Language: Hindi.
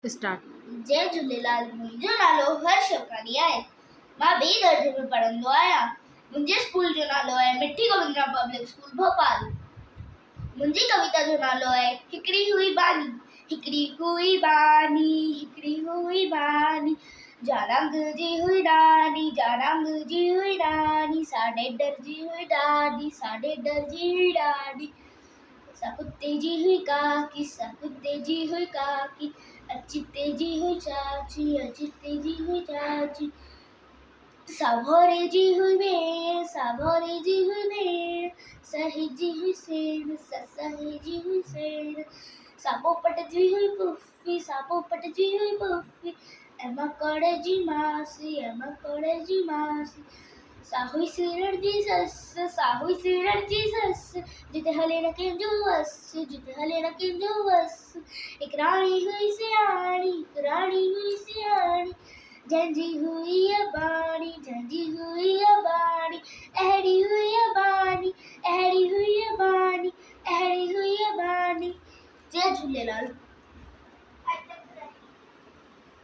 स्टार्ट। जय झूलेलाल। मुंहिंजो नालो हर्ष शवकानी आहे। मां ॿिए दर्जे में पढ़ंदो आहियां। मुंहिंजे स्कूल जो नालो आहे मिठी गोविंदराम पब्लिक स्कूल भोपाल। मुंहिंजी कविता जो नालो आहे हिकिड़ी हुई बानी। हिकिड़ी हुई बानी, हिकिड़ी हुई बानी, जारंग जी हुई डानी, जारंग जी हुई डानी, साढे डर जी हुई डाडी, साढे डर जी हुई डाडी। सा कुत्ते जी हुई काकी, सा कुत्ते जी हुई काकी, अचिते जी हुई चाची, अचिते जी हुई चाची। सा भोरे जी हुई भेड़, सा भोरे जी हुई भेड़, सही जी हुई सेड़, सही जी हुई सेड़। सा पोपट जी हुई पुफी, सा पोपट जी हुई पुफी, एमा कोड़े जी मासी, एमा कोड़े जी मासी। सा हुई सिरड़ जी सस, सा हुई सिरड़ जी सस, जिते हले न कंहिंजो वस, जिते हले न कंहिंजो वस। एक राणी हुई सियाणी, एक राणी हुई सियाणी, जंहिंजी हुई अबाणी, जंहिंजी हुई अबाणी, अहिड़ी हुई अबाणी, अहिड़ी हुई अबाणी, अहिड़ी हुई अबाणी। जय झूलेलाल।